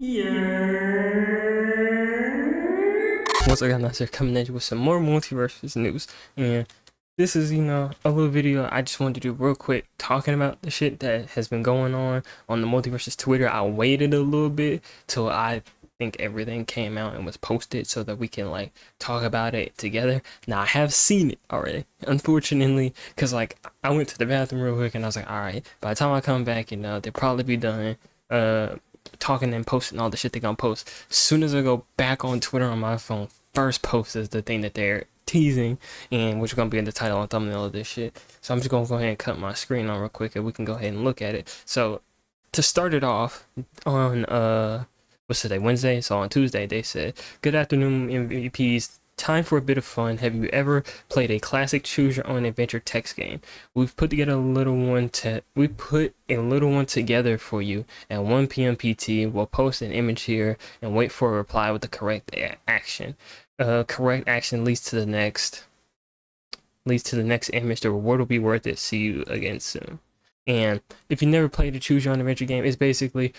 Yeah. Once again, I started coming at you with some more Multiversus news, and this is, a little video I just wanted to do real quick, talking about the shit that has been going on the Multiversus Twitter. I waited a little bit till I think everything came out and was posted so that we can like talk about it together. Now I have seen it already, unfortunately, because like I went to the bathroom real quick and I was like, all right, by the time I come back, they'll probably be done talking and posting all the shit they're gonna post. As soon as I go back on Twitter on my phone, first post is the thing that they're teasing, and which is gonna be in the title and thumbnail of this shit. So I'm just gonna go ahead and cut my screen on real quick and we can go ahead and look at it. So to start it off, on what's today, Wednesday? So on Tuesday they said, "Good afternoon, MVPs. Time for a bit of fun. Have you ever played a classic choose your own adventure text game? We've put together a little one together for you at 1 p.m. PT. We'll post an image here and wait for a reply with the correct action. Correct action leads to the next image. The reward will be worth it. See you again soon." And if you never played a choose your own adventure game, it's basically,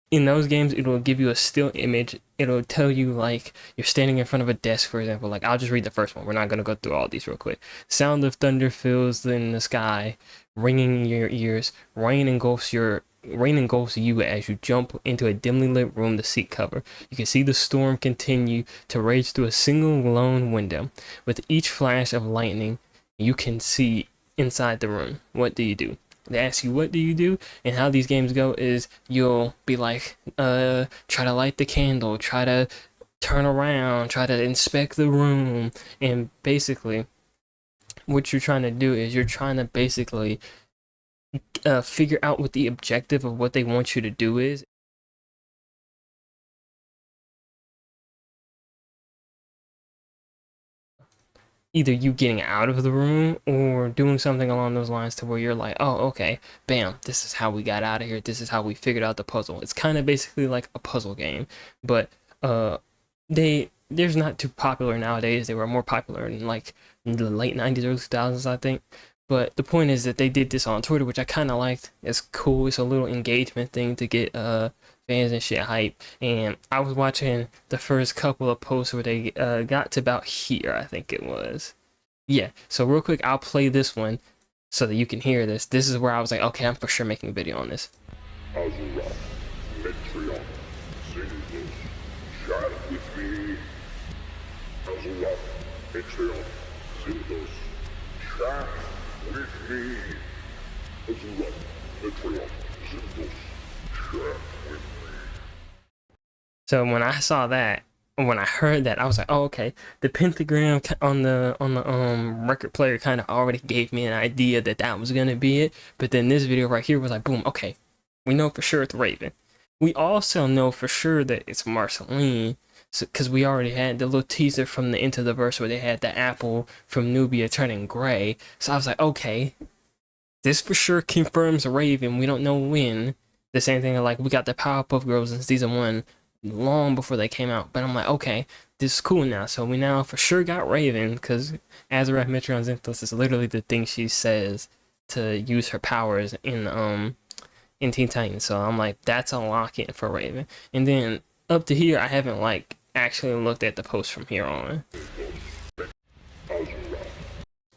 in those games, it'll give you a still image. It'll tell you like you're standing in front of a desk, for example. Like, I'll just read the first one. We're not gonna go through all these real quick. Sound of thunder fills in the sky, ringing in your ears. Rain engulfs you as you jump into a dimly lit room to seek cover. You can see the storm continue to rage through a single lone window. With each flash of lightning, you can see inside the room. What do you do? They ask you what do you do, and how these games go is you'll be like, try to light the candle, try to turn around, try to inspect the room, and basically what you're trying to do is you're trying to basically figure out what the objective of what they want you to do is. Either you getting out of the room or doing something along those lines to where you're like, oh, okay, bam, this is how we got out of here. This is how we figured out the puzzle. It's kind of basically like a puzzle game, but there's not too popular nowadays. They were more popular in like the late 90s, early 2000s, I think. But the point is that they did this on Twitter, which I kind of liked. It's cool. It's a little engagement thing to get fans and shit hype. And I was watching the first couple of posts where they got to about here, I think it was. Yeah, so real quick, I'll play this one so that you can hear this. This is where I was like, okay, I'm for sure making a video on this. Azura, Metreon, Xendos, chat with me. Azura, Metreon, Xendos, chat with me. Azura, Metreon, Xendos, chat with me. So when I saw that, when I heard that, I was like, oh, okay. The pentagram on the record player kind of already gave me an idea that that was gonna be it. But then this video right here was like, boom, okay, we know for sure it's Raven. We also know for sure that it's Marceline, because we already had the little teaser from the Into the Verse where they had the apple from Nubia turning gray. So I was like, okay, this for sure confirms Raven. We don't know when. The same thing like we got the Powerpuff Girls in season 1 long before they came out, but I'm like, okay, this is cool now. So we now for sure got Raven, because Azura Metreon Xenthos is literally the thing she says to use her powers in Teen Titans. So I'm like, that's a lock-in for Raven. And then up to here, I haven't like actually looked at the post from here on.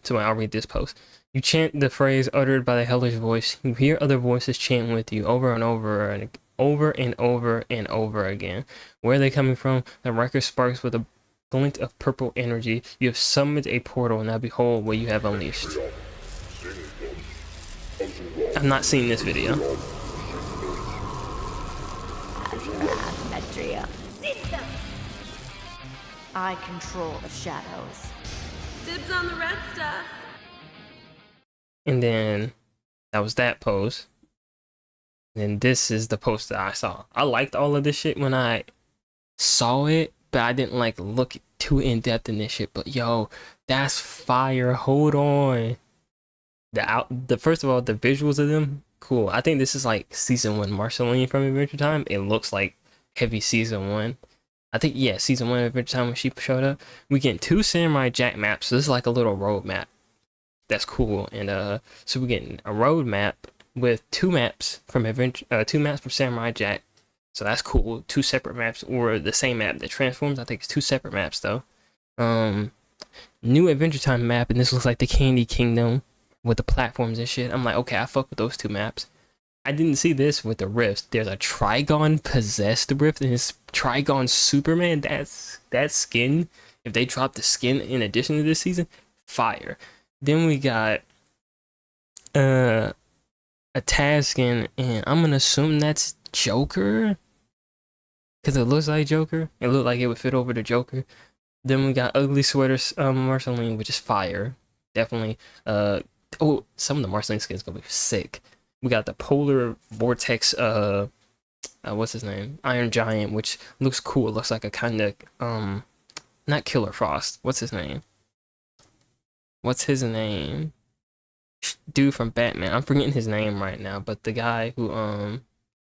So I'll read this post. You chant the phrase uttered by the hellish voice. You hear other voices chant with you over and over and over and over and over again. Where are they coming from? The record sparks with a glint of purple energy. You have summoned a portal. Now behold what you have unleashed. I've not seen this video. I control the shadows. Dibs on the red stuff. And then that was that post. And this is the post that I saw. I liked all of this shit when I saw it, but I didn't like look too in depth in this shit. But yo, that's fire. Hold on. The first of all, the visuals of them, cool. I think this is like season 1 Marceline from Adventure Time. It looks like heavy season 1. I think, yeah, season 1 of Adventure Time when she showed up. We get 2 Samurai Jack maps. So this is like a little road map. That's cool. And so we're getting a road map with 2 maps from Adventure, 2 maps from Samurai Jack, So that's cool. 2 separate maps, or the same map that transforms. I think it's 2 separate maps though. New Adventure Time map, and this looks like the Candy Kingdom with the platforms and shit. I'm like, okay, I fuck with those 2 maps. I didn't see this with the rifts. There's a Trigon possessed rift, and it's Trigon Superman. That skin. If they drop the skin in addition to this season, fire. Then we got a Taz skin, and I'm gonna assume that's Joker, because it looks like Joker. It looked like it would fit over the Joker. Then we got Ugly Sweaters Marceline, which is fire. Definitely. Oh, some of the Marceline skins gonna be sick. We got the Polar Vortex what's his name? Iron Giant, which looks cool. It looks like a kind of not Killer Frost. What's his name? Dude from Batman. I'm forgetting his name right now, but the guy who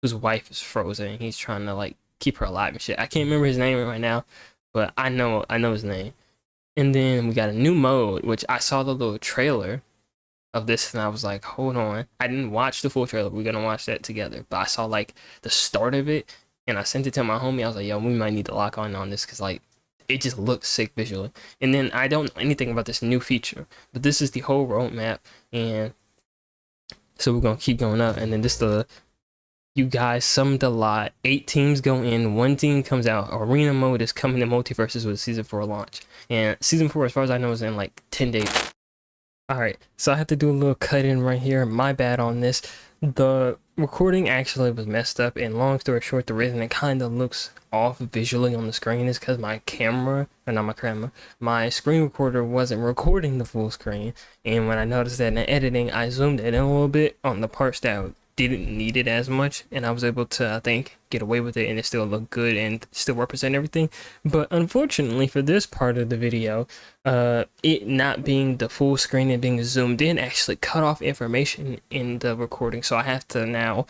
whose wife is frozen. He's trying to like keep her alive and shit. I can't remember his name right now, but I know his name. And then we got a new mode, which I saw the little trailer of this, and I was like, hold on. I didn't watch the full trailer. We're gonna watch that together. But I saw like the start of it, and I sent it to my homie. I was like, yo, we might need to lock on this, because like it just looks sick visually. And then I don't know anything about this new feature, but this is the whole roadmap, and so we're gonna keep going up. And then this you guys summoned a lot. 8 teams go in, 1 team comes out. Arena mode is coming to Multiversus with season 4 launch, and season 4, as far as I know, is in like 10 days. Alright, so I have to do a little cut in right here. My bad on this. The recording actually was messed up, and long story short, the reason it kind of looks off visually on the screen is because my screen recorder wasn't recording the full screen. And when I noticed that in the editing, I zoomed in a little bit on the parts that didn't need it as much, and I was able to, I think, get away with it, and it still looked good and still represent everything. But unfortunately for this part of the video, it not being the full screen and being zoomed in actually cut off information in the recording, so I have to now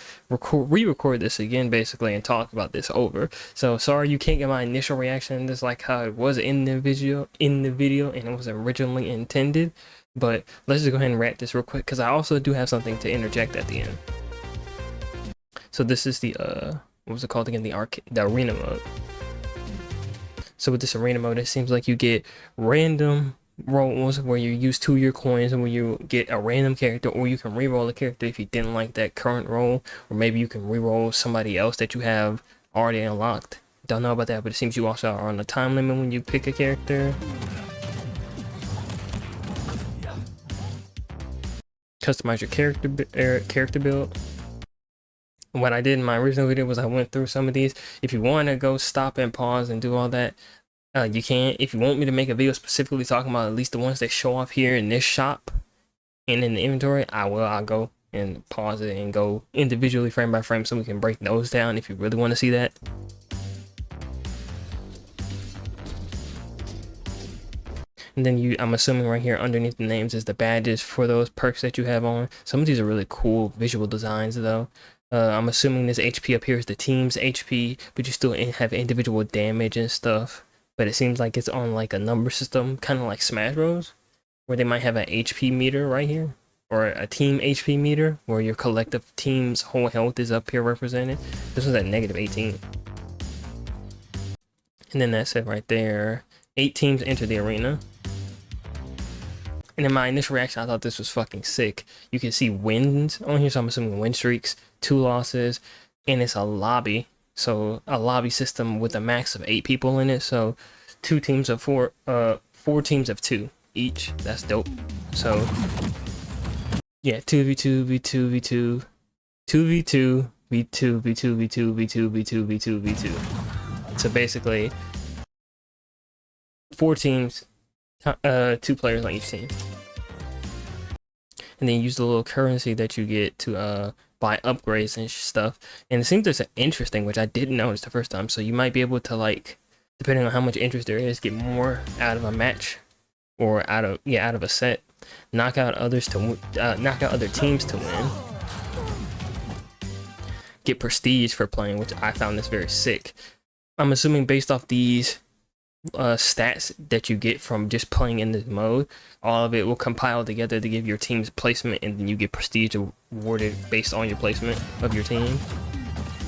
re-record this again basically and talk about this over. So sorry you can't get my initial reaction, just like how it was in the video and it was originally intended. But let's just go ahead and wrap this real quick, because I also do have something to interject at the end. So this is the what was it called again? The arena mode. So with this arena mode, it seems like you get random rolls where you use 2 of your coins, and where you get a random character, or you can re-roll a character if you didn't like that current roll, or maybe you can re-roll somebody else that you have already unlocked. Don't know about that, but it seems you also are on a time limit when you pick a character. Customize your character build. What I did in my original video was I went through some of these. If you want to go stop and pause and do all that, you can. If you want me to make a video specifically talking about at least the ones that show off here in this shop and in the inventory, I will. I'll go and pause it and go individually frame by frame, so we can break those down if you really want to see that. And then I'm assuming right here underneath the names is the badges for those perks that you have on. Some of these are really cool visual designs though. I'm assuming this HP up here is the team's HP, but you still have individual damage and stuff. But it seems like it's on like a number system, kind of like Smash Bros, where they might have an HP meter right here, or a team HP meter, where your collective team's whole health is up here represented. This one's at -18. And then that's it right there. 8 teams enter the arena. And in my initial reaction, I thought this was fucking sick. You can see wins on here, so I'm assuming win streaks, 2 losses, and it's a lobby. So a lobby system with a max of 8 people in it. So 4 teams of 2 each. That's dope. So yeah, 2v2, v2, v2, 2v2, v2, v2, v2, v2, v2, v2, v2. So basically 4 teams, 2 players on each team. And then use the little currency that you get to buy upgrades and stuff. And it seems there's an interest thing, which I didn't notice the first time. So you might be able to, like, depending on how much interest there is, get more out of a match, or out of a set. Knock out other teams to win. Get prestige for playing, which I found this very sick. I'm assuming based off these stats that you get from just playing in this mode, all of it will compile together to give your team's placement, and then you get prestige awarded based on your placement of your team.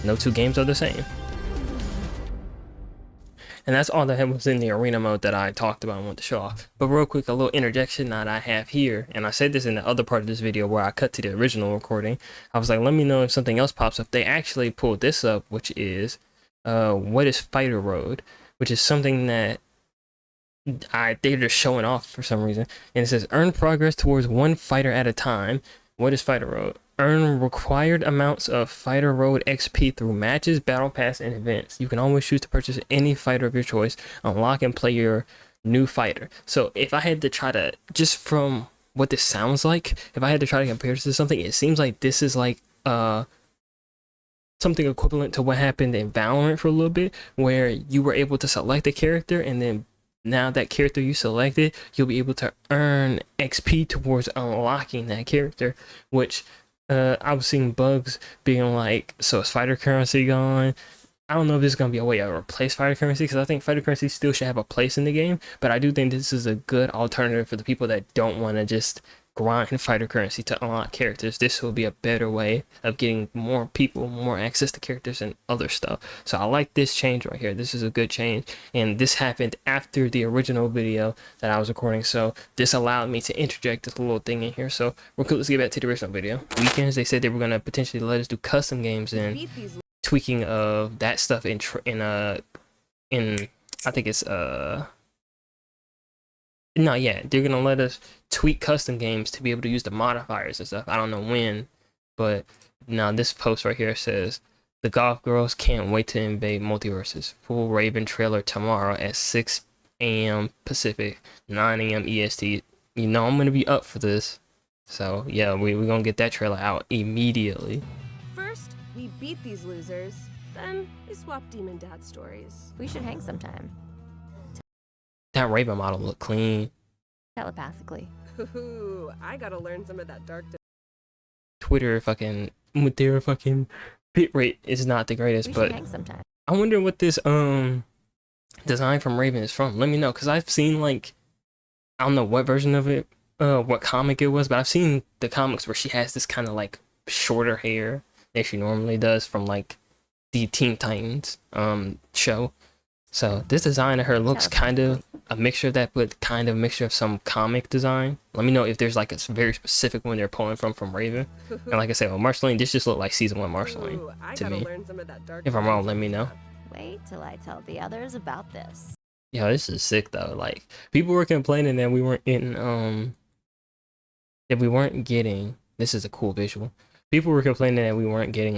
No two games are the same. And that's all that was in the arena mode that I talked about and wanted to show off. But real quick, a little interjection that I have here, and I said this in the other part of this video where I cut to the original recording. I was like, let me know if something else pops up. They actually pulled this up, which is what is Fighter Road, which is something that they're just showing off for some reason. And it says earn progress towards one fighter at a time. What is Fighter Road? Earn required amounts of Fighter Road XP through matches, battle pass, and events. You can always choose to purchase any fighter of your choice, unlock and play your new fighter. So if I had to try to, just from what this sounds like, if I had to try to compare this to something, it seems like this is like something equivalent to what happened in Valorant for a little bit, where you were able to select a character, and then now that character you selected, you'll be able to earn XP towards unlocking that character, which I was seeing bugs being like, so is fighter currency gone? I don't know if this is going to be a way to replace fighter currency, because I think fighter currency still should have a place in the game, but I do think this is a good alternative for the people that don't want to just grind fighter currency to unlock characters. This will be a better way of getting more people more access to characters and other stuff. So I like this change right here. This is a good change, and this happened after the original video that I was recording, so this allowed me to interject this little thing in here. So real quick, let's get back to the original video. Weekends, they said they were going to potentially let us do custom games and tweaking of that stuff in I think it's no, yeah, they're gonna let us tweak custom games to be able to use the modifiers and stuff. I don't know when, but now this post right here says the golf girls can't wait to invade Multiversus. Full Raven trailer tomorrow at 6 a.m. Pacific, 9 a.m. EST. You know I'm gonna be up for this, so yeah, we're gonna get that trailer out immediately. First, we beat these losers, then we swap demon dad stories. We should hang sometime. That Raven model look clean. Telepathically. Ooh, I gotta learn some of that dark. Twitter fucking with their fucking bit rate is not the greatest, We but should hang sometime. I wonder what this design from Raven is from. Let me know, because I've seen, like, I don't know what version of it, what comic it was, but I've seen the comics where she has this kind of like shorter hair than she normally does from like the Teen Titans show. So this design of her looks kind of a mixture of that, but kind of a mixture of some comic design. Let me know if there's like a very specific one they're pulling from Raven. And like I said, well, Marceline, this just looked like season 1 Marceline to me. If I'm wrong, let me know. Wait till I tell the others about this. Yeah, this is sick though. Like, people were complaining that we weren't getting this is a cool visual. People were complaining that we weren't getting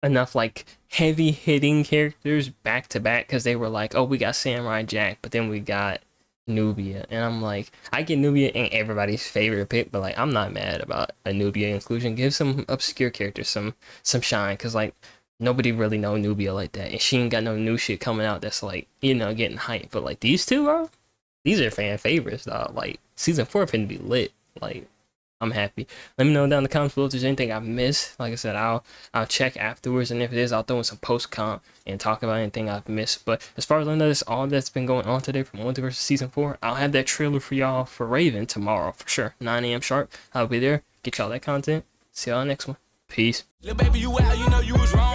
enough like heavy hitting characters back to back, because they were like, oh, we got Samurai Jack, but then we got Nubia, and I'm like, I get Nubia ain't everybody's favorite pick, but like, I'm not mad about a Nubia inclusion. Give some obscure characters some shine, because like nobody really know Nubia like that, and she ain't got no new shit coming out that's like, you know, getting hype. But like these two, bro, these are fan favorites, dog. Like season 4 finna be lit. Like, I'm happy. Let me know down in the comments below if there's anything I've missed. Like I said, I'll check afterwards, and if it is, I'll throw in some post comp and talk about anything I've missed. But as far as I know, that's all that's been going on today from Multiversus season 4. I'll have that trailer for y'all for Raven tomorrow for sure, 9 a.m. sharp. I'll be there. Get y'all that content. See y'all next one. Peace. Little baby, you out, you know you was wrong.